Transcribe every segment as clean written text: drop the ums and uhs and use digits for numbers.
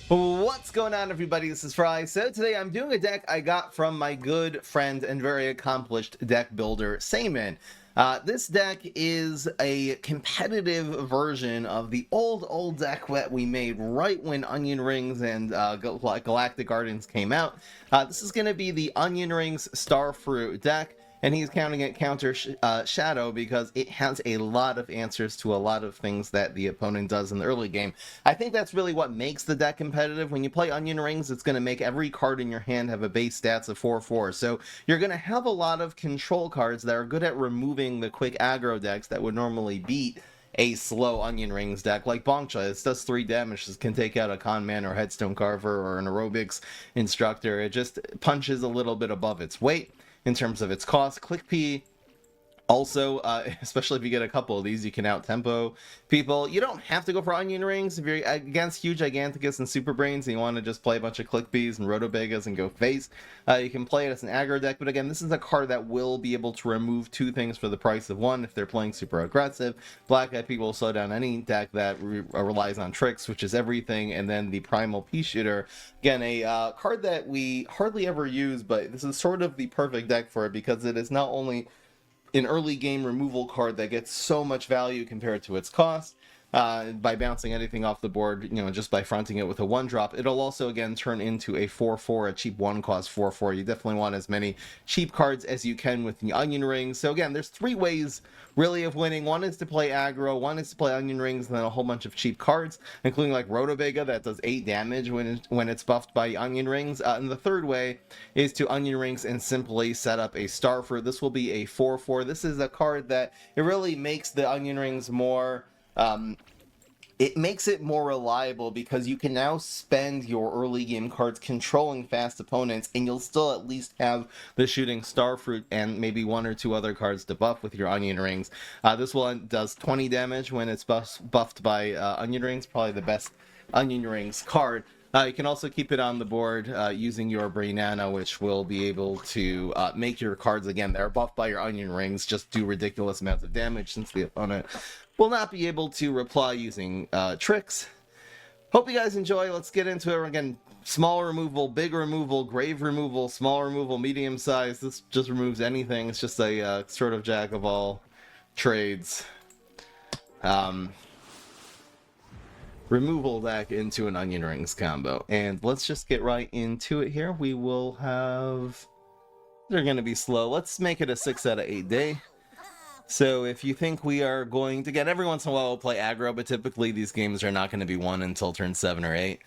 What's going on, everybody? This is Fry. So today I'm doing a deck I got from my good friend and very accomplished deck builder, Samen. This deck is a competitive version of the old deck that we made right when Onion Rings and Galactic Gardens came out. This is going to be the Onion Rings Starfruit deck. And he's counting it Countershadow because it has a lot of answers to a lot of things that the opponent does in the early game. I think that's really what makes the deck competitive. When you play Onion Rings, it's going to make every card in your hand have a base stats of 4/4. So you're going to have a lot of control cards that are good at removing the quick aggro decks that would normally beat a slow Onion Rings deck like Bonkcha. It does 3 damage. It can take out a Con Man or Headstone Carver or an Aerobics Instructor. It just punches a little bit above its weight in terms of its cost. Click P. Also, especially if you get a couple of these, you can out-tempo people. You don't have to go for Onion Rings if you're against Huge Giganticus and Super Brains and you want to just play a bunch of Click Bs and Rotobegas and go face. You can play it as an aggro deck, but again, this is a card that will be able to remove 2 things for the price of 1 if they're playing super aggressive. Black Eyed People will slow down any deck that relies on tricks, which is everything, and then the Primal Pea Shooter. Again, a card that we hardly ever use, but this is sort of the perfect deck for it because it is not only an early game removal card that gets so much value compared to its cost by bouncing anything off the board, just by fronting it with a 1-drop. It'll also, again, turn into a 4/4, a cheap 1-cost 4/4. You definitely want as many cheap cards as you can with the Onion Rings. So again, there's 3 ways, really, of winning. One is to play aggro, one is to play Onion Rings, and then a whole bunch of cheap cards, including like Rotobega that does 8 damage when it's buffed by Onion Rings. And the third way is to Onion Rings and simply set up a Starfruit. This will be a 4/4. This is a card that it really makes the Onion Rings more... it makes it more reliable because you can now spend your early game cards controlling fast opponents and you'll still at least have the shooting Starfruit and maybe 1 or 2 other cards to buff with your Onion Rings. This one does 20 damage when it's buffed by Onion Rings, probably the best Onion Rings card. You can also keep it on the board using your Brainana, which will be able to make your cards, again, that are buffed by your Onion Rings, just do ridiculous amounts of damage since the opponent will not be able to reply using tricks. Hope you guys enjoy. Let's get into it. Again, small removal, big removal, grave removal, small removal, medium size. This just removes anything. It's just a sort of jack of all trades. Removal deck into an Onion Rings combo. And let's just get right into it here. We will have... They're going to be slow. Let's make it a 6 out of 8 day. So if you think we are going to get... Every once in a while we'll play aggro, but typically these games are not going to be won until turn 7 or 8.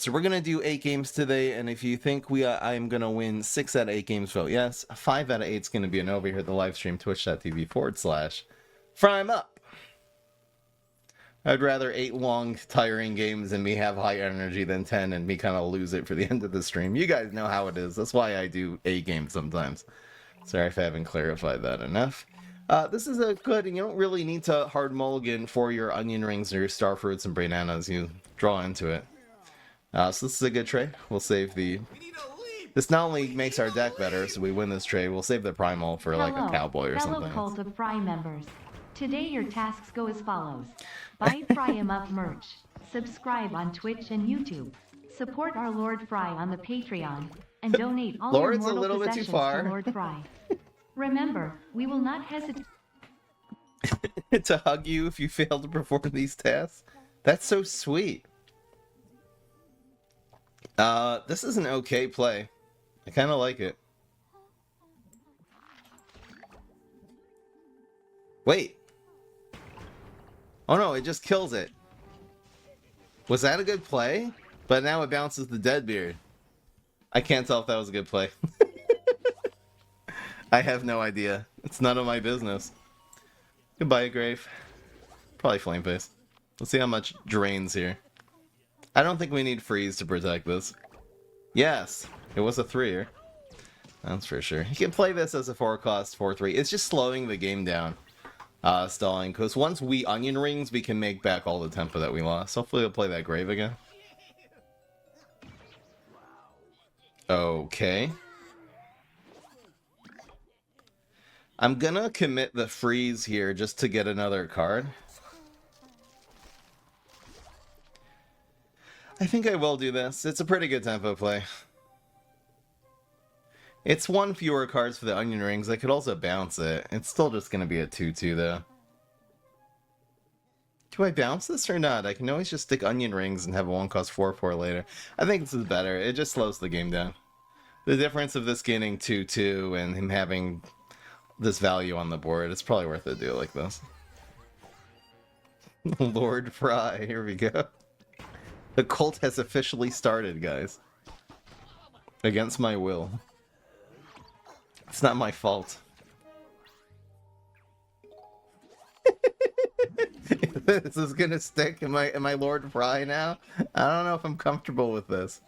So we're going to do 8 games today, and if you think I am going to win 6 out of 8 games, vote yes. 5 out of 8 is going to be an over here at the live stream, twitch.tv/FryEmUp. I'd rather 8 long, tiring games and me have high energy than 10 and me kind of lose it for the end of the stream. You guys know how it is. That's why I do 8 games sometimes. Sorry if I haven't clarified that enough. This is a good, and you don't really need to hard mulligan for your Onion Rings or your Starfruits and Brainanas. You draw into it. So this is a good trade. We'll save the... This not only makes our deck better, so we win this trade, we'll save the Primal for like a Cowboy or something. Hello, Cult of Fry members. Today your tasks go as follows. Buy FryEmUp merch. Subscribe on Twitch and YouTube. Support our Lord Fry on the Patreon. And donate all your mortal possessions to Lord Fry. Remember, we will not hesitate to hug you if you fail to perform these tasks. That's so sweet. This is an okay play. I kind of like it. Wait. Oh no, it just kills it. Was that a good play? But now it bounces the Deadbeard. I can't tell if that was a good play. I have no idea. It's none of my business. Goodbye, Grave. Probably Flame Face. Let's see how much drains here. I don't think we need Freeze to protect this. Yes, it was a 3-er. That's for sure. You can play this as a 4-cost 4/3. It's just slowing the game down. Stalling, because once we Onion Rings, we can make back all the tempo that we lost. Hopefully we'll play that Grave again. Okay. I'm gonna commit the Freeze here just to get another card. I think I will do this. It's a pretty good tempo play. It's one fewer cards for the onion rings. I could also bounce it. It's still just going to be a 2-2 though. Do I bounce this or not? I can always just stick onion rings and have a 1-cost 4/4 later. I think this is better. It just slows the game down. The difference of this getting 2-2 and him having this value on the board, it's probably worth it to do it like this. Lord Fry, here we go. The cult has officially started, guys. Against my will. It's not my fault. This is gonna stick. Am I Lord Fry now? I don't know if I'm comfortable with this.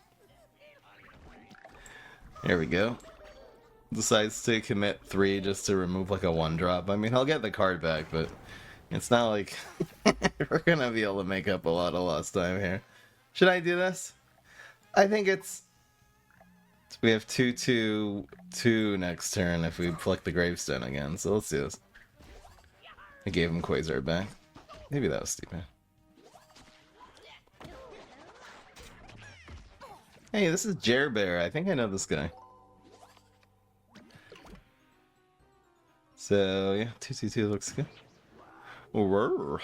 There we go. Decides to commit 3 just to remove like a 1-drop. I mean, I'll get the card back, but it's not like we're gonna be able to make up a lot of lost time here. Should I do this? I think it's... We have 2/2/2 next turn if we flick the gravestone again, so let's do this. I gave him Quasar back. Maybe that was stupid. Hey, this is Jerbear. I think I know this guy. So, yeah, 2/2/2 looks good. Roar.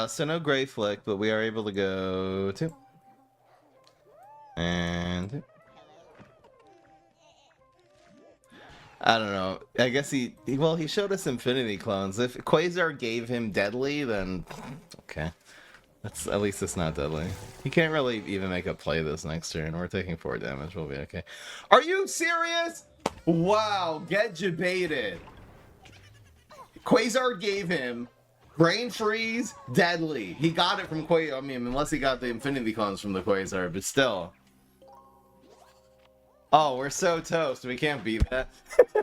So no Grey Flick, but we are able to go 2. And 2. I don't know. I guess he showed us Infinity Clones. If Quasar gave him Deadly, then okay. At least it's not Deadly. He can't really even make a play this next turn. We're taking 4 damage. We'll be okay. Are you serious? Wow, get jebaited. Quasar gave him Brain Freeze, Deadly. He got it from Quasar. I mean, unless he got the Infinity Clones from the Quasar, but still. Oh, we're so toast. We can't beat that.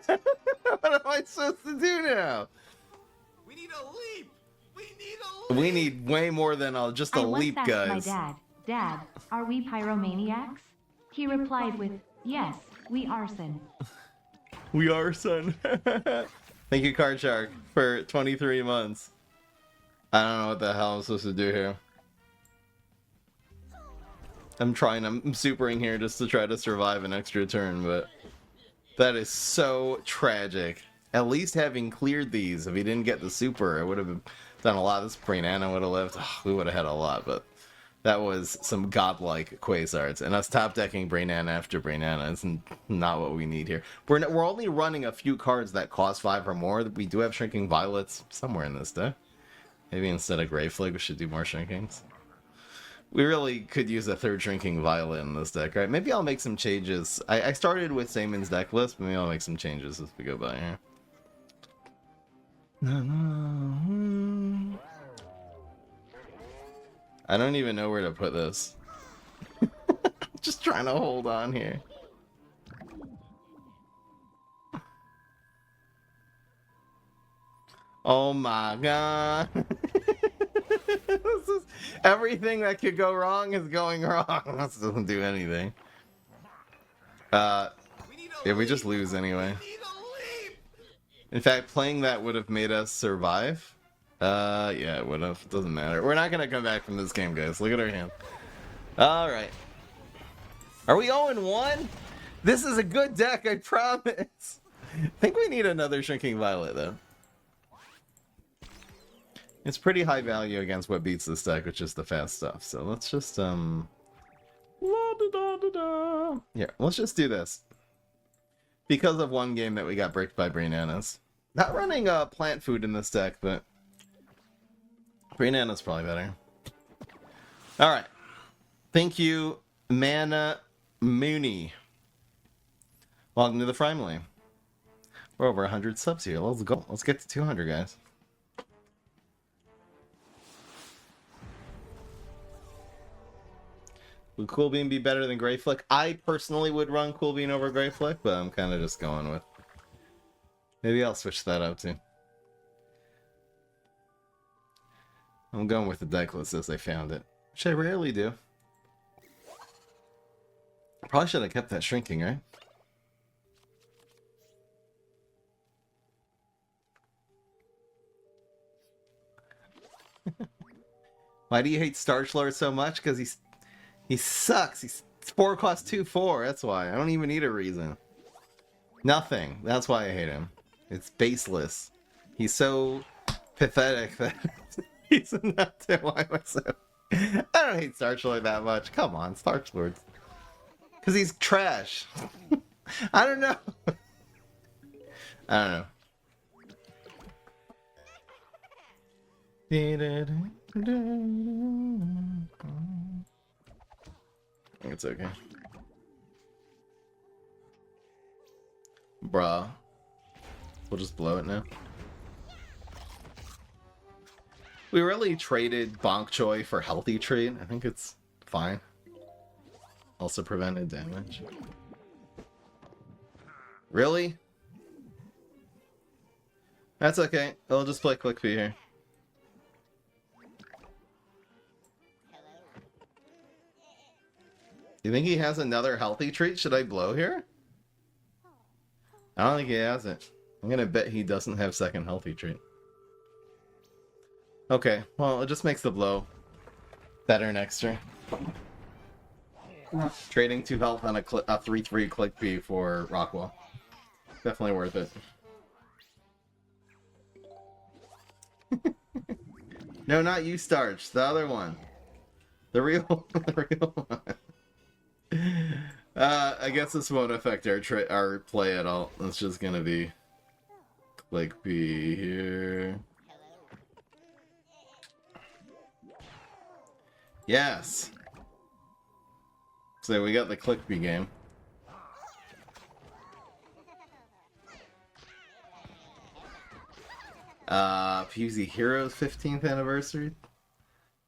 What am I supposed to do now? We need a leap. We need way more than just a leap, guys. I once asked my dad, are we pyromaniacs? He replied with, yes, we are, son. We are, son. Thank you, Card Shark, for 23 months. I don't know what the hell I'm supposed to do here. I'm supering here just to try to survive an extra turn, but that is so tragic. At least having cleared these, if he didn't get the super, it would have done a lot. This Brain Anna would have lived. Oh, we would have had a lot, but that was some godlike Quasars. And us top decking Brain Anna after Brain Anna is not what we need here. We're only running a few cards that cost 5 or more. We do have Shrinking Violets somewhere in this deck. Maybe instead of Grey Flag, we should do more Shrinkings. We really could use a 3rd Shrinking Violet in this deck, right? Maybe I'll make some changes. I started with Samen's deck list, but maybe I'll make some changes as we go by here. I don't even know where to put this. Just trying to hold on here. Oh my god. Everything that could go wrong is going wrong. This doesn't do anything. Yeah, we just lose anyway. In fact, playing that would have made us survive. Yeah, it would have. Doesn't matter. We're not gonna come back from this game, guys. Look at our hand. Alright. Are we 0-1? This is a good deck, I promise. I think we need another Shrinking Violet, though. It's pretty high value against what beats this deck, which is the fast stuff. So let's just, yeah, let's just do this. Because of one game that we got bricked by Brain Annas. Not running plant food in this deck, but Brain Anna's probably better. Alright. Thank you, Mana Mooney. Welcome to the Family. We're over 100 subs here. Let's go. Let's get to 200, guys. Would Cool Bean be better than Grey Flick? I personally would run Cool Bean over Grey Flick, but I'm kind of just going with... Maybe I'll switch that up too. I'm going with the deck list as I found it, which I rarely do. Probably should have kept that shrinking, right? Why do you hate Starfruit so much? Because he sucks. He's 4 cost 2/4. That's why. I don't even need a reason. Nothing. That's why I hate him. It's baseless. He's so pathetic that he's not to why myself. I don't hate Starfruit that much. Come on, Starfruit. Because he's trash. I don't know. I don't know. I think it's okay. Bruh. We'll just blow it now. We really traded Bonk Choi for Healthy Trade. I think it's fine. Also prevented damage. Really? That's okay. I'll just play Click B here. You think he has another Healthy Treat? Should I blow here? I don't think he has it. I'm gonna bet he doesn't have second Healthy Treat. Okay, well, it just makes the blow better next turn. Trading 2 health on a 3/3 Click B for Rockwell. Definitely worth it. No, not you, Starch. The other one. The real one. I guess this won't affect our play at all. It's just gonna be Click B here. Yes. So we got the Click B game. PUZ Heroes 15th anniversary?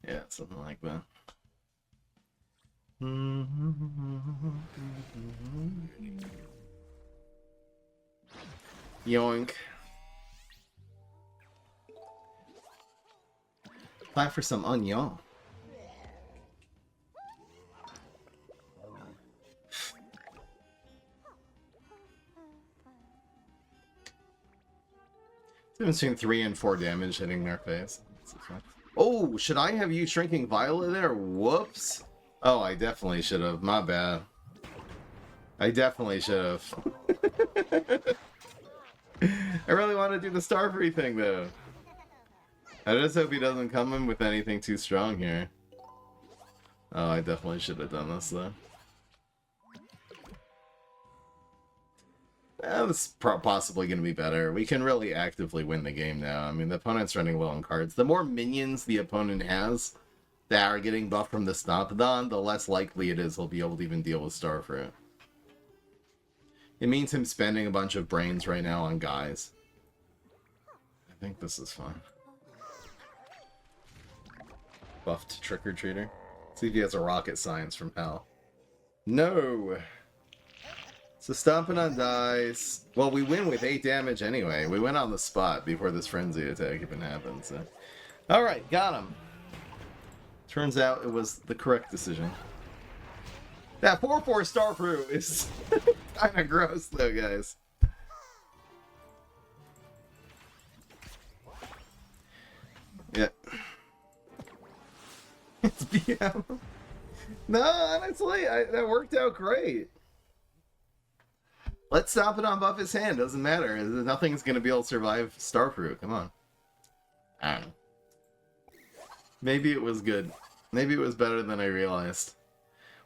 Yeah, something like that. Yoink. Time for some onion. It's between 3 and 4 damage hitting their face. Oh, should I have you shrinking Violet there? Whoops. Oh, I definitely should have. My bad. I definitely should have. I really want to do the Starfruit thing, though. I just hope he doesn't come in with anything too strong here. Oh, I definitely should have done this, though. This is possibly going to be better. We can really actively win the game now. I mean, the opponent's running low on cards. The more minions the opponent has that are getting buffed from the Stompodon, the less likely it is he'll be able to even deal with Starfruit. It means him spending a bunch of brains right now on guys. I think this is fine. Buffed Trick-or-Treater. See if he has a rocket science from hell. No! So Stompodon dies. Well, we win with 8 damage anyway. We went on the spot before this Frenzy attack even happened, so... Alright, got him. Turns out it was the correct decision. That 4/4 Starfruit is kind of gross, though, guys. Yeah. It's BM. No, honestly, that worked out great. Let's stop it on buff his hand. Doesn't matter. Nothing's going to be able to survive Starfruit. Come on. I don't know. Maybe it was good. Maybe it was better than I realized.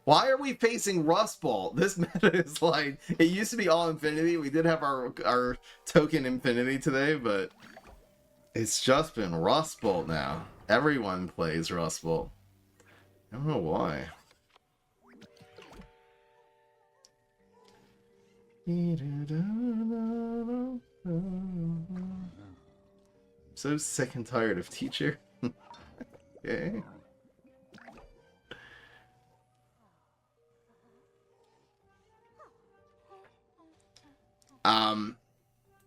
Why are we facing Rust Bolt? This meta is like... It used to be all Infinity. We did have our token Infinity today, but... It's just been Rust Bolt now. Everyone plays Rust Bolt. I don't know why. I'm so sick and tired of Teacher. Okay.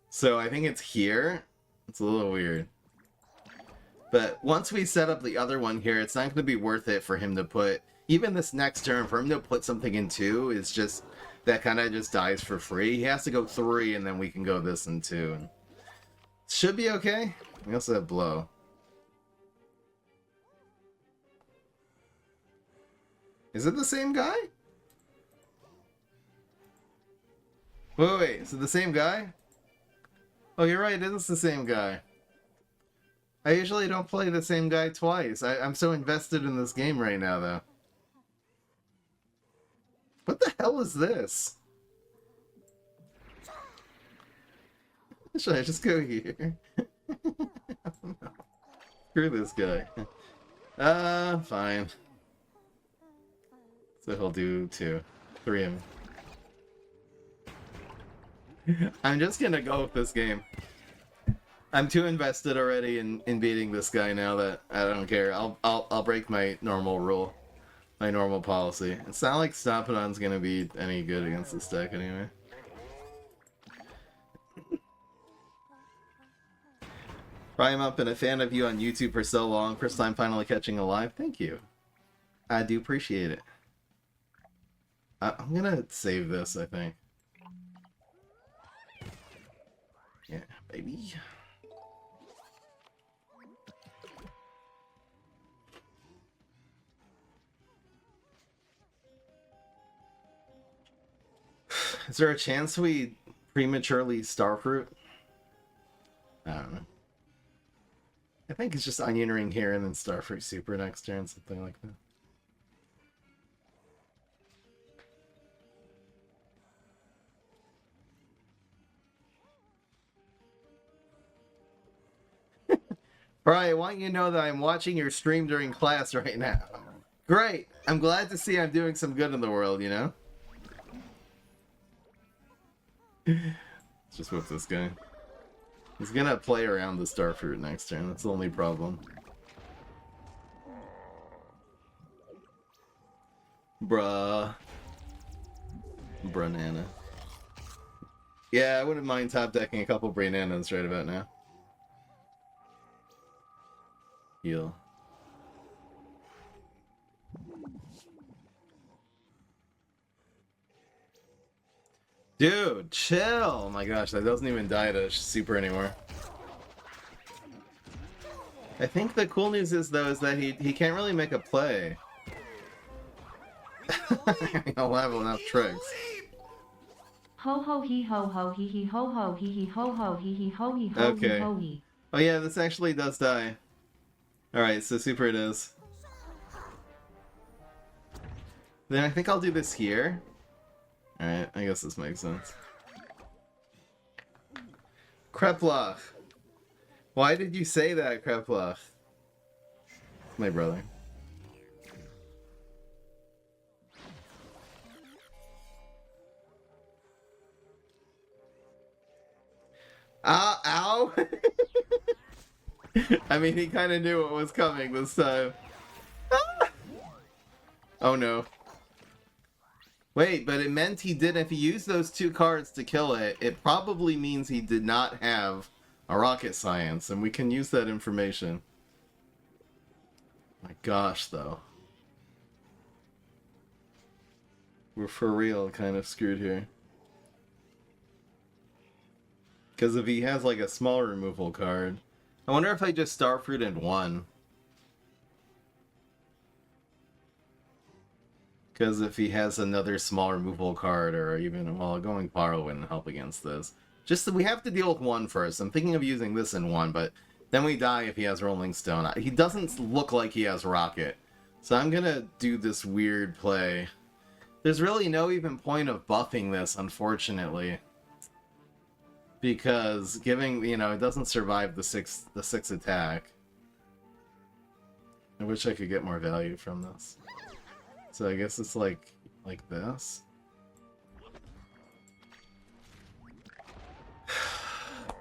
So I think it's here. It's a little weird. But once we set up the other one here, it's not going to be worth it for him to put even this next turn, for him to put something in 2 is just, that kind of just dies for free. He has to go 3, and then we can go this in 2. And should be okay. We also have blow. Is it the same guy? Wait, is it the same guy? Oh, you're right, it is the same guy. I usually don't play the same guy twice. I'm so invested in this game right now, though. What the hell is this? Should I just go here? Screw this guy. Fine. So he'll do 2. 3 of them. I'm just gonna go with this game. I'm too invested already in beating this guy now that I don't care. I'll break my normal rule. My normal policy. It's not like Stompedon's gonna be any good against this deck anyway. Prime up, been a fan of you on YouTube for so long. First time finally catching a live. Thank you. I do appreciate it. I'm gonna save this, I think. Yeah, baby. Is there a chance we prematurely Starfruit? I don't know. I think it's just Onion Ring here and then Starfruit Super next turn, something like that. Brian, I want you to know that I'm watching your stream during class right now. Great! I'm glad to see I'm doing some good in the world, you know? Let's just whip this guy. He's gonna play around the Starfruit next turn, that's the only problem. Bruh. Branana. Yeah, I wouldn't mind top decking a couple Brananas right about now. Heal. Dude, chill! Oh my gosh, that doesn't even die to Super anymore. I think the cool news is, though, is that he can't really make a play. He'll have enough tricks. Ho ho he ho ho he he ho ho he he ho ho he he ho he ho he Okay. ho he. Oh yeah, this actually does die. Alright, so Super it is. Then I think I'll do this here. Alright, I guess this makes sense. Kreplach. Why did you say that, Kreplach? My brother. Ow! I mean, he kind of knew what was coming this time. Ah! Oh no. Wait, but it meant he did, if he used those 2 cards to kill it, it probably means he did not have a rocket science, and we can use that information. My gosh, though. We're for real kind of screwed here. Because if he has like a small removal card, I wonder if I just Starfruit in 1. Because if he has another small removal card, or even, well, going Paro wouldn't help against this. Just that we have to deal with 1 first. I'm thinking of using this in 1, but then we die if he has Rolling Stone. He doesn't look like he has Rocket. So I'm gonna do this weird play. There's really no even point of buffing this, unfortunately. Because giving, you know, it doesn't survive the 6 attack. I wish I could get more value from this. So I guess it's like this.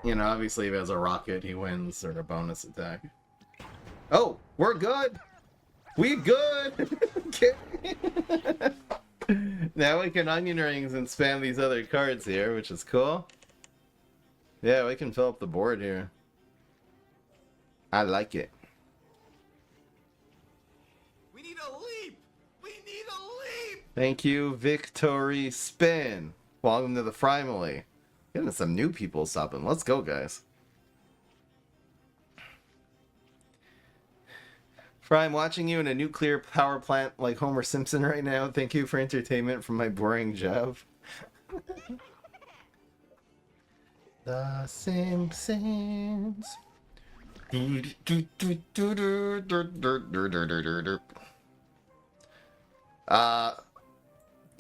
You know, obviously if he has a rocket, he wins, or a bonus attack. Oh, we're good! We good! Now we can Onion Rings and spam these other cards here, which is cool. Yeah, we can fill up the board here. I like it. We need a leap! We Thank you, Victory Spin. Welcome to the Primally. Getting some new people subbing. Let's go, guys. Fry, I'm watching you in a nuclear power plant like Homer Simpson right now. Thank you for entertainment from my boring job. The Simpsons.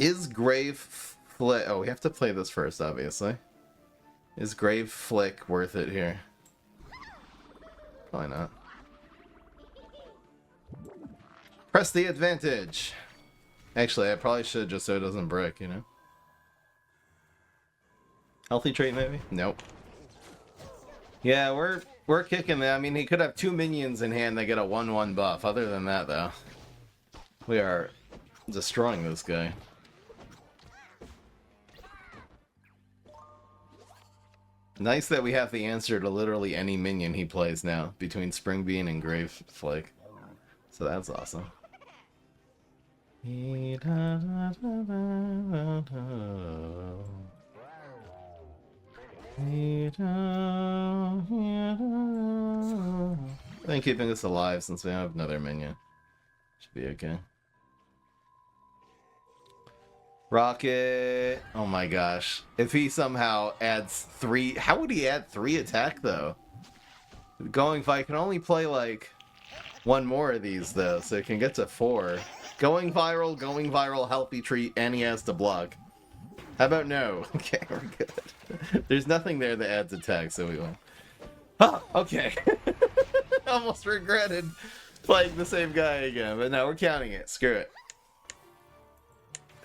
Is Grave Flick... Oh, we have to play this first, obviously. Is Grave Flick worth it here? Probably not. Press the advantage. Actually, I probably should just so it doesn't break, you know? Healthy trait, maybe? Nope. Yeah, we're kicking that. I mean, he could have 2 minions in hand that get a 1/1 buff. Other than that, though, we are destroying this guy. Nice that we have the answer to literally any minion he plays now, between Spring Bean and Grave Flake. So that's awesome. Then keeping us alive since we have another minion. Should be okay. Rocket. Oh my gosh. If he somehow adds 3... How would he add 3 attack, though? Going if I can only play, like, 1 more of these, though, so it can get to 4. Going viral, healthy treat, and he has to block. How about no? Okay, we're good. There's nothing there that adds attack, so we won't. Oh, okay. Almost regretted playing the same guy again, but no, we're counting it. Screw it.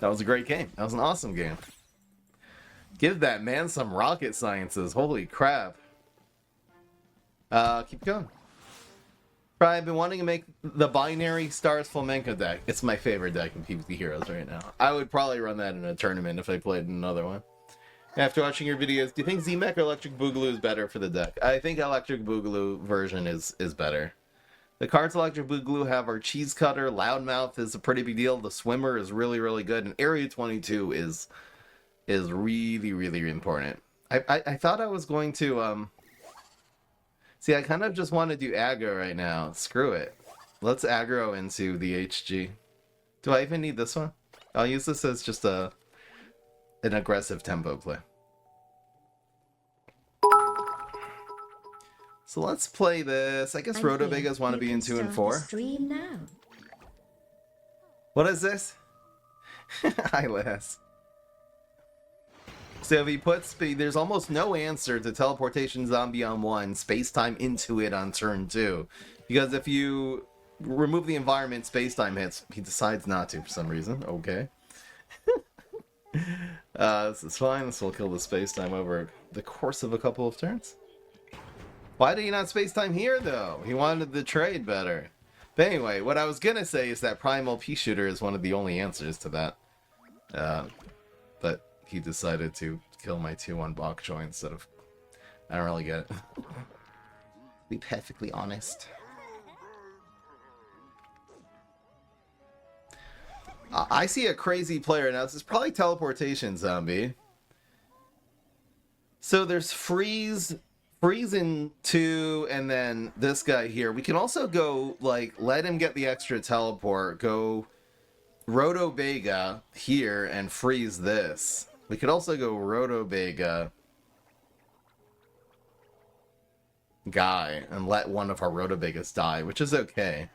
That was a great game. That was an awesome game. Give that man some rocket sciences. Holy crap. Keep going. I've been wanting to make the binary Stars Flamenco deck. It's my favorite deck in PvP Heroes right now. I would probably run that in a tournament if I played another one. After watching your videos, do you think Z-Mech or Electric Boogaloo is better for the deck? I think Electric Boogaloo version is better. The cards Electric Boogaloo have are Cheese Cutter, Loudmouth is a pretty big deal, the Swimmer is really, really good, and Area 22 is really, really important. I thought I was going to... See, I kind of just want to do aggro right now. Screw it. Let's aggro into the HG. Do I even need this one? I'll use this as just an aggressive tempo play. So let's play this. I guess Rotobegas want to be in 2 and 4. Stream now. What is this? Hi, Lass. So if he puts... There's almost no answer to Teleportation Zombie on 1, Space-Time into it on turn 2. Because if you remove the environment, Space-Time hits. He decides not to for some reason. Okay. This is fine. This will kill the Space-Time over the course of a couple of turns. Why did he not Space-Time here, though? He wanted the trade better. But anyway, what I was going to say is that Primal Pea-Shooter is one of the only answers to that. But... he decided to kill my 2-1 bok choy instead of... I don't really get it. To be perfectly honest. I see a crazy player now. This is probably Teleportation Zombie. So there's Freeze in 2, and then this guy here. We can also go, like, let him get the extra teleport, go Rotobega here, and freeze this. We could also go Rotobega Guy and let one of our Rotobegas die, which is okay.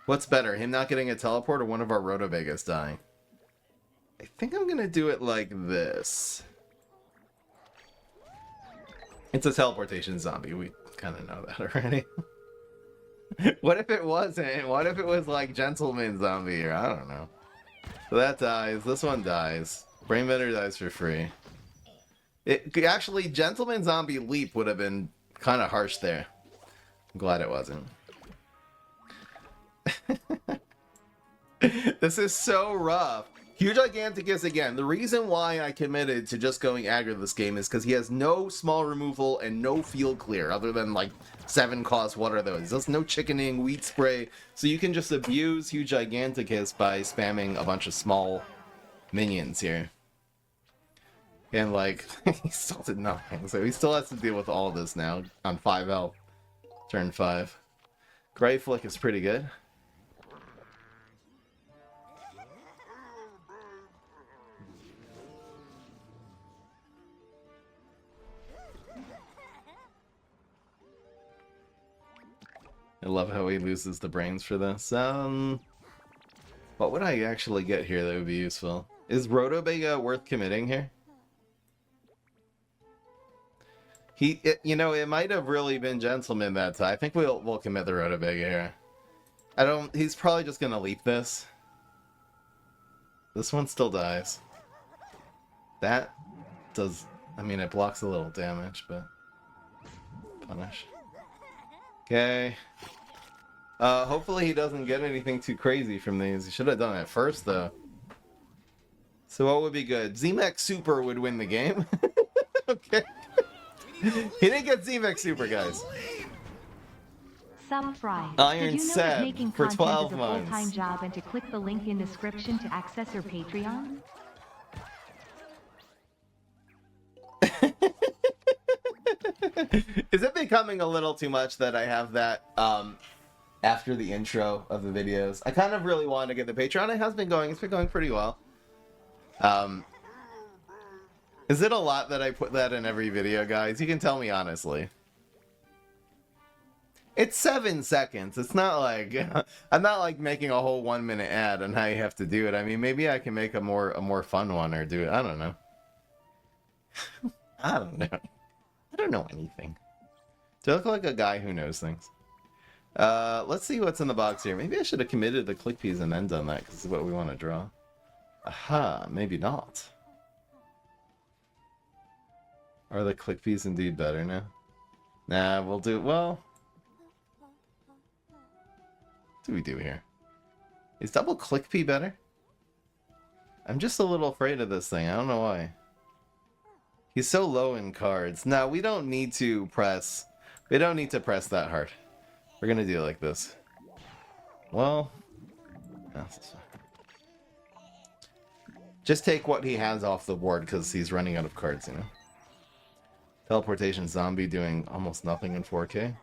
What's better, him not getting a teleport or one of our Rotobegas dying? I think I'm gonna do it like this. It's a Teleportation Zombie, we kind of know that already. What if it wasn't? What if it was like Gentleman Zombie, or I don't know. So that dies, this one dies. Brainbender dies for free. Actually, Gentleman Zombie Leap would have been kind of harsh there. I'm glad it wasn't. This is so rough. Huge Giganticus again. The reason why I committed to just going aggro this game is because he has no small removal and no field clear other than like 7 cost. What are those? There's no chickening, wheat spray. So you can just abuse Huge Giganticus by spamming a bunch of small minions here. And like, he still did nothing, so he still has to deal with all this now on 5 health. Turn 5. Gray Flick is pretty good. I love how he loses the brains for this. What would I actually get here that would be useful? Is Rotobega worth committing here? You know, it might have really been Gentleman that time. I think we'll commit the Rotobega here. He's probably just gonna leap this. This one still dies. That does, I mean, it blocks a little damage, but punish. Okay. Hopefully he doesn't get anything too crazy from these. He should have done it first, though. So what would be good? Z-Max Super would win the game. Okay. He didn't get Z-Max Super, guys. Fry. Iron Did you know Seb that making for content 12 is a months. full-time job and to click the link in description to access your Patreon? Is it becoming a little too much that I have that after the intro of the videos? I kind of really want to get the Patreon. It has been going. It's been going pretty well. Is it a lot that I put that in every video, guys? You can tell me honestly. It's 7 seconds. It's not like I'm not like making a whole 1-minute ad on how you have to do it. I mean, maybe I can make a more fun one or do it. I don't know. I don't know. I don't know anything. Do I look like a guy who knows things? Let's see what's in the box here. Maybe I should have committed the click peas and then done that because it's what we want to draw. Aha, maybe not. Are the click peas indeed better now? Nah, we'll do, well... What do we do here? Is double click pea better? I'm just a little afraid of this thing. I don't know why. He's so low in cards. Now, we don't need to press... We don't need to press that hard. We're gonna do it like this. Well... Just take what he has off the board because he's running out of cards, you know? Teleportation zombie doing almost nothing in 4K.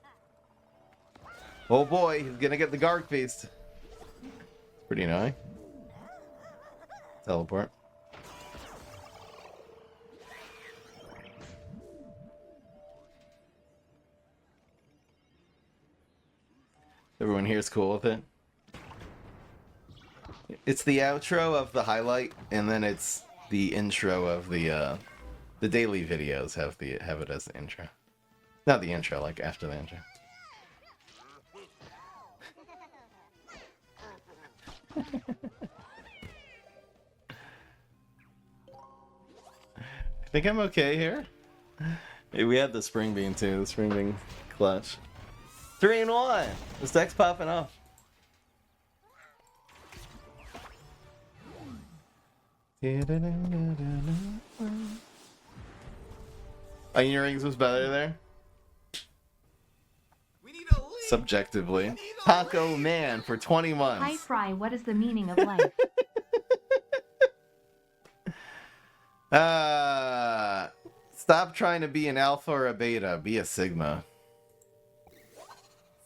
Oh boy, he's gonna get the Garg Feast. Pretty annoying. Teleport. Everyone here is cool with it. It's the outro of the highlight, and then it's the intro of the daily videos have it as the intro. Not the intro, like after the intro. I think I'm okay here. Hey, we had the spring bean too. The spring bean clutch. 3-1. This deck's popping off. Onion rings was better there. We need a leap. Subjectively. Taco Man for 20 months. Hi Fry, what is the meaning of life? Stop trying to be an alpha or a beta. Be a sigma.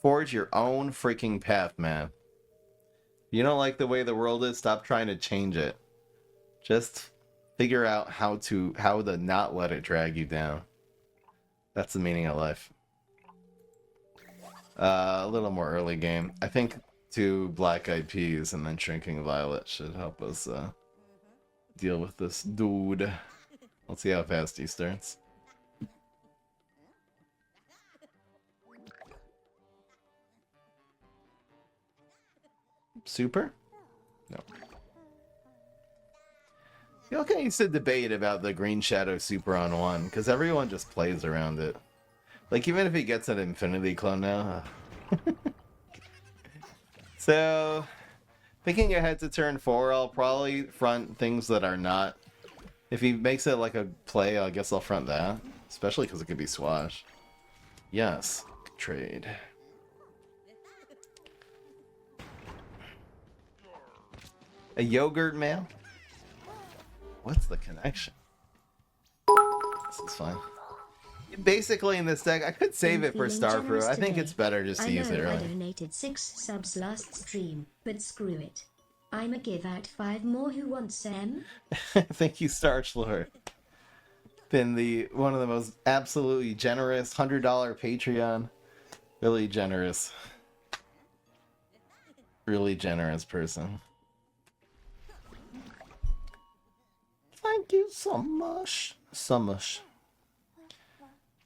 Forge your own freaking path, man. You don't like the way the world is, stop trying to change it. Just figure out how to not let it drag you down. That's the meaning of life. A little more early game. I think 2 Black Eyed Peas and then Shrinking Violet should help us deal with this dude. Let's see how fast he starts. Super? No. You okay, used to debate about the Green Shadow Super on 1, because everyone just plays around it. Like, even if he gets an Infinity Clone now. So, thinking ahead to turn 4, I'll probably front things that are not. If he makes it like a play, I guess I'll front that. Especially because it could be Swash. Yes. Trade. A yogurt mail? What's the connection? This is fine. Basically, in this deck, I could save it for Starfruit. I think it's better just to use it early. I donated 6 subs last stream, but screw it. I'ma give out 5 more. Who wants some? Thank you, Starchlord. Been one of the most absolutely generous $100 Patreon. Really generous. Really generous person. Thank you so much. So much.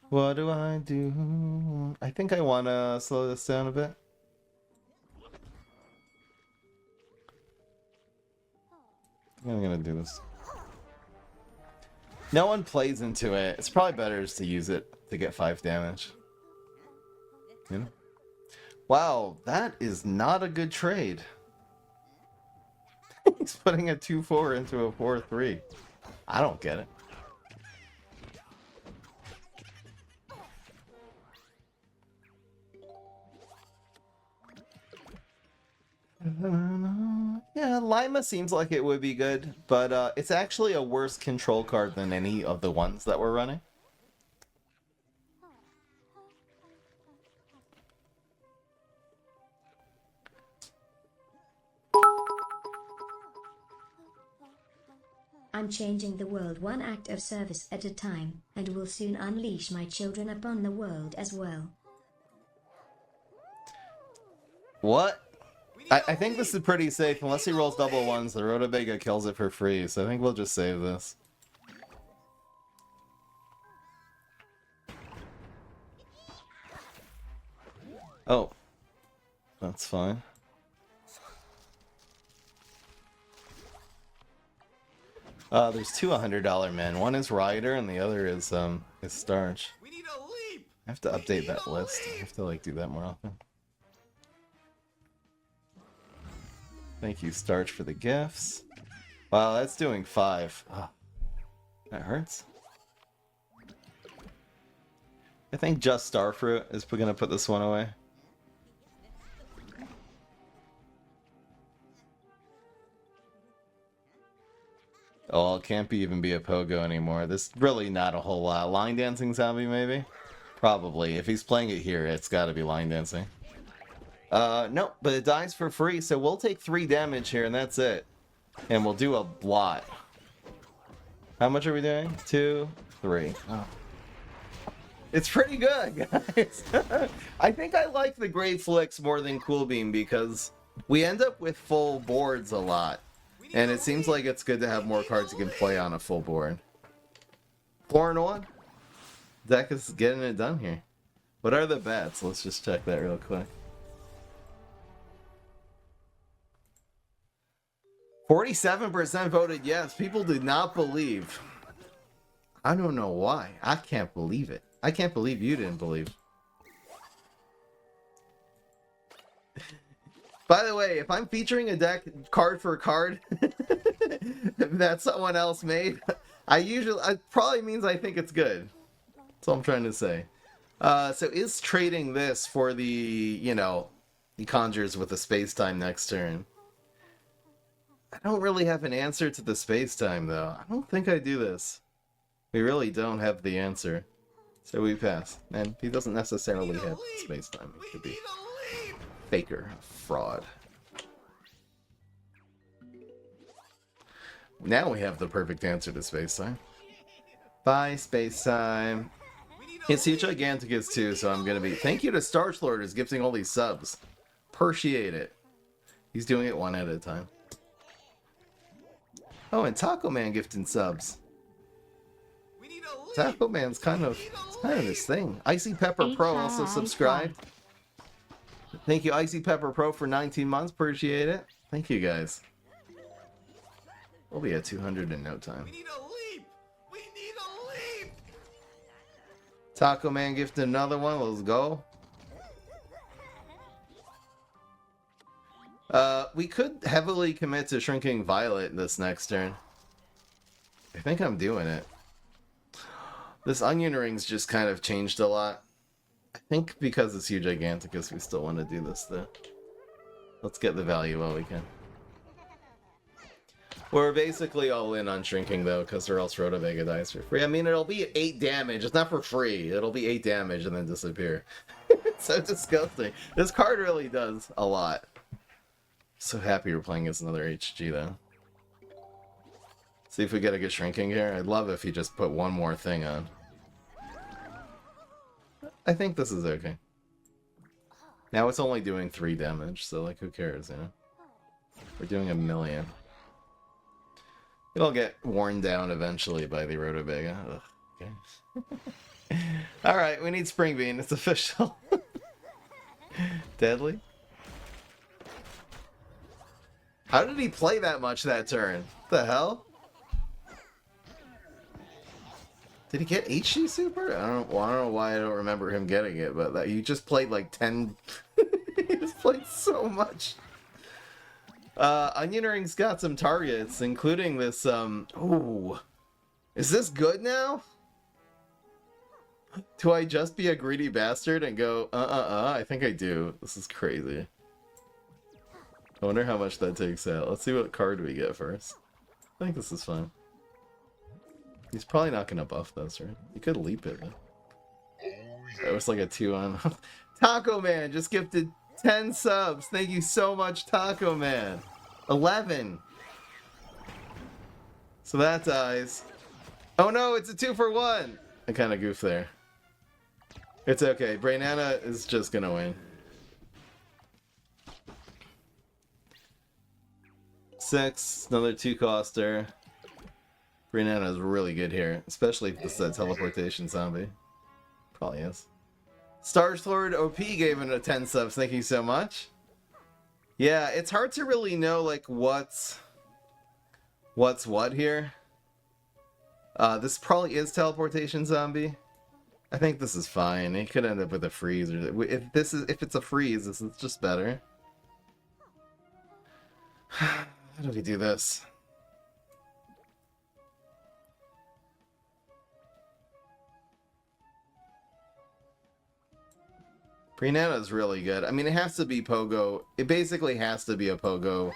What do I do? I think I want to slow this down a bit. I'm going to do this. No one plays into it. It's probably better just to use it to get 5 damage. You know? Wow, that is not a good trade. He's putting a 2-4 into a 4-3. I don't get it. Yeah, Lima seems like it would be good, but it's actually a worse control card than any of the ones that we're running. I'm changing the world one act of service at a time, and will soon unleash my children upon the world as well. What? I think this is pretty safe. Unless he rolls double ones, the Rhotabega kills it for free, so I think we'll just save this. Oh. That's fine. There's 2 $100 men. One is Rider and the other is Starch. We need a leap. I have to update that list. I have to like do that more often. Thank you, Starch, for the gifts. Wow, that's doing 5. Oh, that hurts. I think just Starfruit is gonna put this one away. Oh, it can't even be a Pogo anymore. There's really not a whole lot. Line Dancing Zombie, maybe? Probably. If he's playing it here, it's gotta be Line Dancing. No, but it dies for free, so we'll take 3 damage here, and that's it. And we'll do a lot. How much are we doing? 2, 3. Oh. It's pretty good, guys. I think I like the Great Flicks more than Cool Beam because we end up with full boards a lot. And it seems like it's good to have more cards you can play on a full board. 4-1. Deck is getting it done here. What are the bets? Let's just check that real quick. 47% voted yes. People did not believe. I don't know why. I can't believe it. I can't believe you didn't believe. By the way, if I'm featuring a deck card for card that someone else made, it probably means I think it's good. That's all I'm trying to say. So is trading this for the, you know, he conjures with a space-time next turn. I don't really have an answer to the space-time, though. I don't think I do this. We really don't have the answer. So we pass. And he doesn't necessarily have space-time. It could be faker, fraud. Now we have the perfect answer to space-time. Bye, space-time. It's huge Giganticus too, so I'm gonna be... Thank you to Starchlord who's gifting all these subs. Appreciate it. He's doing it one at a time. Oh, and Taco Man gifting subs. Taco Man's kind of his thing. Icy Pepper Pro also subscribed. Thank you, Icy Pepper Pro, for 19 months. Appreciate it. Thank you, guys. We'll be at 200 in no time. We need a leap. We need a leap. Taco Man gifted another one. Let's go. We could heavily commit to Shrinking Violet this next turn. I think I'm doing it. This Onion Ring's just kind of changed a lot. I think because it's huge Giganticus, we still want to do this though. Let's get the value while we can. We're basically all in on shrinking though, because or else Rotavega dies for free. I mean, it'll be 8 damage. It's not for free. It'll be 8 damage and then disappear. It's so disgusting. This card really does a lot. So happy we're playing as another HG though. See if we get a good shrinking here. I'd love if he just put one more thing on. I think this is okay. Now it's only doing 3 damage, so like who cares, you know? We're doing 1,000,000. It'll get worn down eventually by the Rotavega. Ugh, okay. Alright, we need Spring Bean. It's official. Deadly? How did he play that much that turn? What the hell? Did he get HG Super? I don't know why I don't remember him getting it, but that, he just played like 10... he just played so much. Onion Ring's got some targets, including this, ooh. Is this good now? Do I just be a greedy bastard and go, I think I do. This is crazy. I wonder how much that takes out. Let's see what card we get first. I think this is fine. He's probably not going to buff this, right? You could leap it, though. That was like a 2 on. Taco Man just gifted 10 subs. Thank you so much, Taco Man. 11. So that dies. Oh no, it's a 2-for-1. I kind of goofed there. It's okay. Brainana is just going to win. 6, another 2-coster. Brainana is really good here, especially if this is a teleportation zombie. Probably is. Starfruit OP gave him a 10 subs. Thank you so much. Yeah, it's hard to really know like what's what here. This probably is teleportation zombie. I think this is fine. He could end up with a freeze, or if it's a freeze, this is just better. How do we do this? Brainana is really good. I mean, it has to be Pogo. It basically has to be a Pogo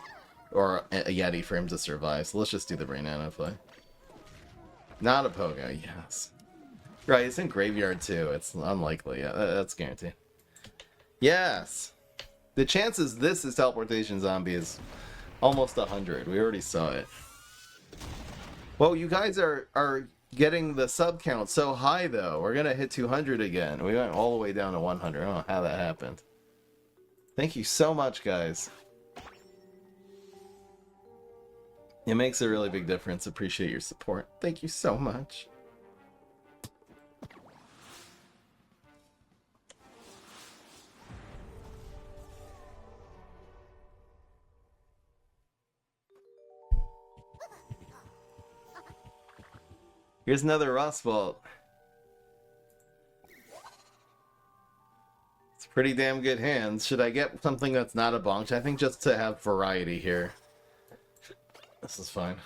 or a Yeti for him to survive. So let's just do the Brainana play. Not a Pogo, yes. Right, it's in Graveyard too. It's unlikely. Yeah, that's guaranteed. Yes! The chances this is Teleportation Zombie is almost 100. We already saw it. Well, you guys are getting the sub count so high though. We're gonna hit 200 again. We went all the way down to 100. I don't know how that happened. Thank you so much, guys. It makes a really big difference. Appreciate your support. Thank you so much. Here's another Rust Vault. It's pretty damn good hands. Should I get something that's not a bonk? I think just to have variety here. This is fine.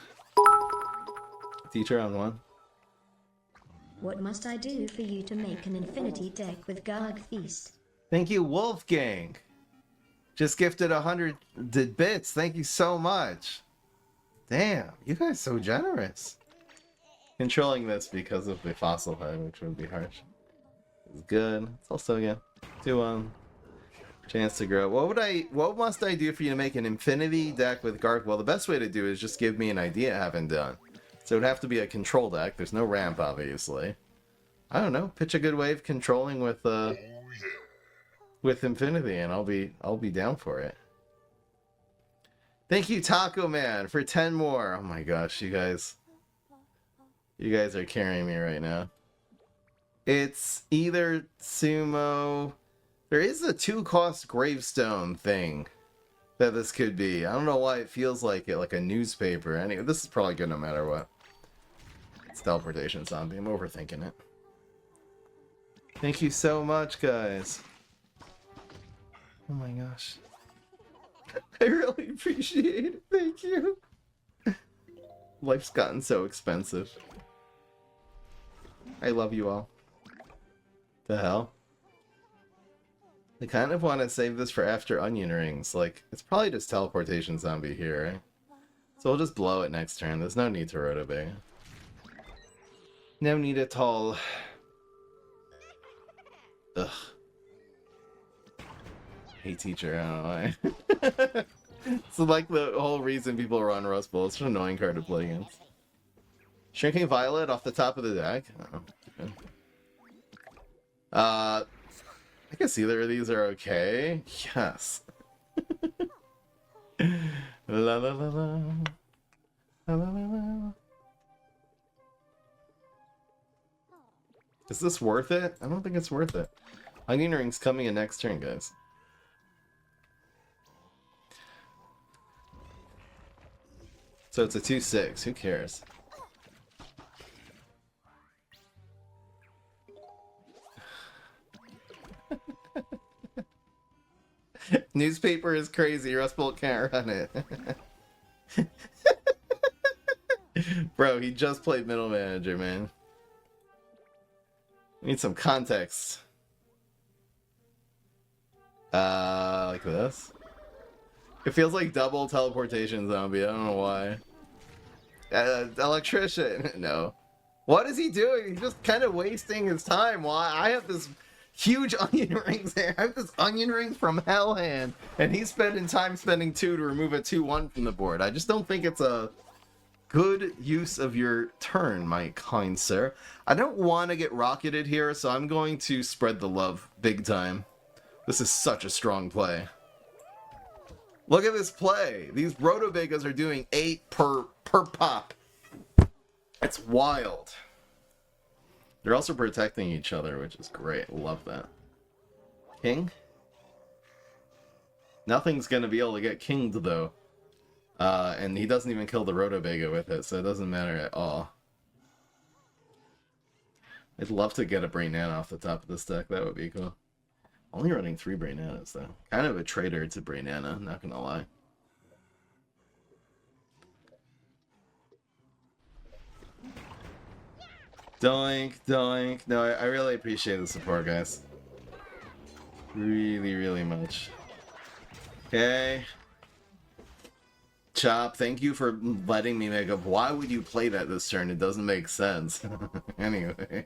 Teacher on 1. What must I do for you to make an infinity deck with Garg Feast? Thank you, Wolfgang. Just gifted 100 bits. Thank you so much. Damn, you guys so generous. Controlling this because of the fossil head, which would be harsh. It's good. It's also again 2-1. Chance to grow. What must I do for you to make an infinity deck with Garg? Well, the best way to do it is just give me an idea I haven't done. So it would have to be a control deck. There's no ramp, obviously. I don't know. Pitch a good wave controlling with infinity, and I'll be down for it. Thank you, Taco Man, for 10 more. Oh my gosh, you guys are carrying me right now. It's either Sumo. There is a 2-cost gravestone thing that this could be. I don't know why it feels like it, like a newspaper. Anyway, this is probably good no matter what. It's Teleportation Zombie. I'm overthinking it. Thank you so much, guys. Oh my gosh. I really appreciate it. Thank you. Life's gotten so expensive. I love you all. The hell? I kind of want to save this for after Onion Rings. Like, it's probably just Teleportation Zombie here, right? So we'll just blow it next turn. There's no need to Rotobay. No need at all. Ugh. Hey teacher, I don't know why. It's like the whole reason people run Rust Bowl. It's such an annoying card to play against. Shrinking Violet off the top of the deck. Oh, okay. I guess either of these are okay. Yes. La la la la. La la la la. Is this worth it? I don't think it's worth it. Onion Ring's coming in next turn, guys. So it's a 2/6. Who cares? Newspaper is crazy. Rust Bolt can't run it. Bro, he just played Middle Manager, man. We need some context. Like this. It feels like double teleportation zombie. I don't know why. Electrician. No. What is he doing? He's just kind of wasting his time. Why? I have this huge onion rings there. I have this onion rings from Hellhand, and he's spending 2 to remove a 2/1 from the board. I just don't think it's a good use of your turn, my kind sir. I don't want to get rocketed here, so I'm going to spread the love big time. This is such a strong play. Look at this play. These Rotobagas are doing 8 per pop. It's wild. They're also protecting each other, which is great. Love that. King? Nothing's going to be able to get kinged, though. And he doesn't even kill the Rotobaga with it, so it doesn't matter at all. I'd love to get a Brain Nana off the top of this deck. That would be cool. Only running 3 Brain Nanas, though. Kind of a traitor to Brain Nana, not gonna lie. Doink, doink. No, I really appreciate the support, guys. Really, really much. Okay. Chop, thank you for letting me make up. Why would you play that this turn? It doesn't make sense. Anyway.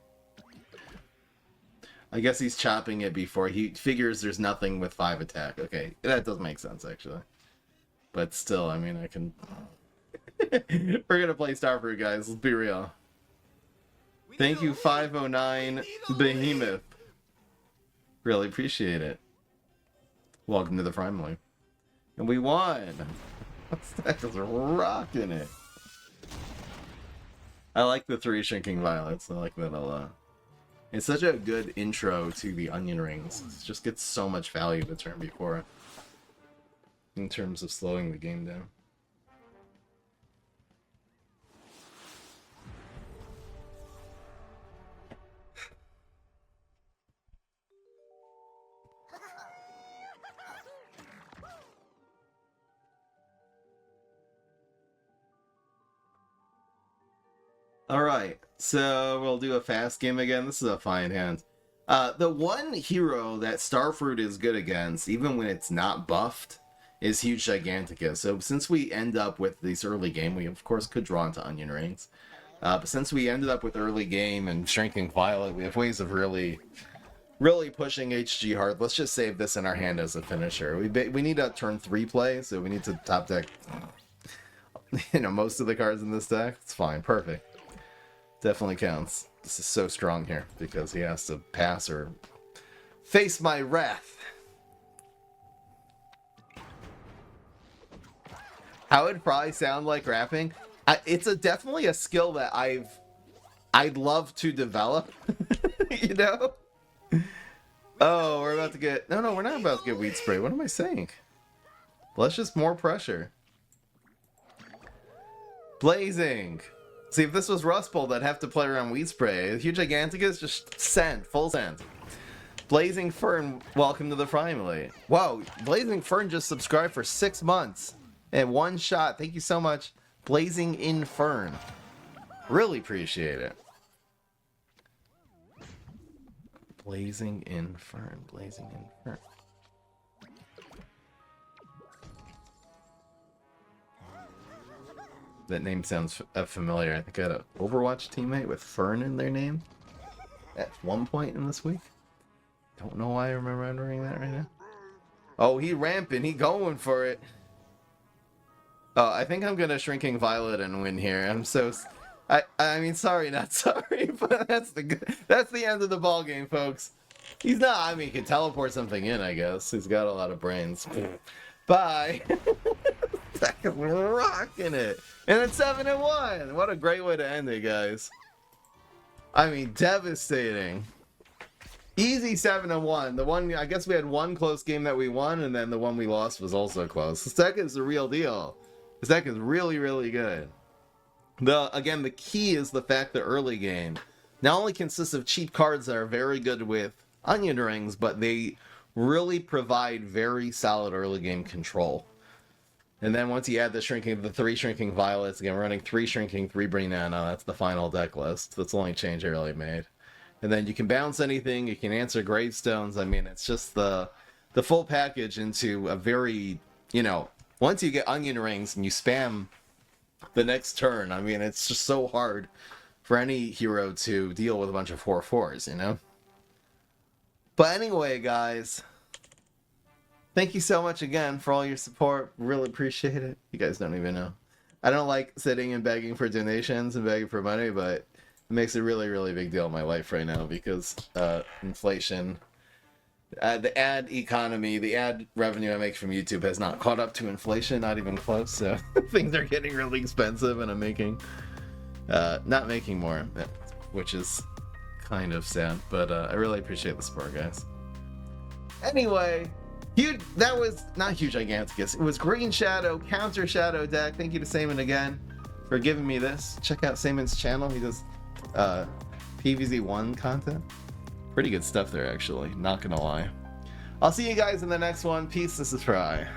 I guess he's chopping it before he figures there's nothing with 5 attack. Okay, that does make sense, actually. But still, I mean, I can... We're gonna play Starfruit, guys. Let's be real. Thank you, 509 Behemoth. Really appreciate it. Welcome to the family. And we won! That is rocking it. I like the 3 Shrinking Violets. I like that a lot. It's such a good intro to the Onion Rings. It just gets so much value the turn before in terms of slowing the game down. Alright, so we'll do a fast game again. This is a fine hand. The one hero that Starfruit is good against, even when it's not buffed, is Huge Giganticus. So since we end up with this early game, we of course could draw into Onion Rings. But since we ended up with early game and Shrinking Violet, we have ways of really pushing HG hard. Let's just save this in our hand as a finisher. We need a turn 3 play, so we need to top deck most of the cards in this deck. It's fine, perfect. Definitely counts. This is so strong here because he has to pass or face my wrath. How would Fry sound like rapping? It's definitely a skill that I'd love to develop. You know? Oh, we're about to get... No, we're not about to get Weed Spray. What am I saying? Let's just more pressure. Blazing. See, if this was Rust Bowl, I'd have to play around Weed Spray. Huge Giganticus, just send. Full send. Blazing Fern, welcome to the family. Wow, Blazing Fern just subscribed for 6 months. And 1 shot. Thank you so much. Blazing Infern. Really appreciate it. Blazing Infern. Blazing Infern. that name sounds familiar. I think I had an Overwatch teammate with Fern in their name at one point in this week. Don't know why I'm remembering that right now. Oh, he ramping. He going for it. Oh, I think I'm gonna Shrinking Violet and win here. I'm so... I mean, sorry, not sorry, but that's the end of the ball game, folks. He's not... I mean, he can teleport something in, I guess. He's got a lot of brains. Bye. Rocking it. And it's 7-1. What a great way to end it, guys. I mean, devastating. Easy 7-1. The one, I guess we had one close game that we won, and then the one we lost was also close. This deck is the real deal. This deck is really, really good. Again, the key is the fact that early game not only consists of cheap cards that are very good with onion rings, but they really provide very solid early game control. And then once you add the 3 Shrinking Violets, again, we're running 3 Shrinking, 3 Banana, that's the final deck list. That's the only change I really made. And then you can bounce anything, you can answer gravestones. I mean, it's just the full package into a very, you know, once you get onion rings and you spam the next turn, I mean, it's just so hard for any hero to deal with a bunch of 4/4s, you know? But anyway, guys, thank you so much again for all your support. Really appreciate it. You guys don't even know. I don't like sitting and begging for donations and begging for money, but it makes a really, really big deal in my life right now because inflation, the ad economy, the ad revenue I make from YouTube has not caught up to inflation, not even close. So things are getting really expensive, and I'm making, not making more, which is kind of sad. But I really appreciate the support, guys. Anyway, that was not huge giganticus. It was Green Shadow, Countershadow deck. Thank you to Samen again for giving me this. Check out Samen's channel. He does PVZ1 content. Pretty good stuff there, actually. Not gonna lie. I'll see you guys in the next one. Peace. This is Fry.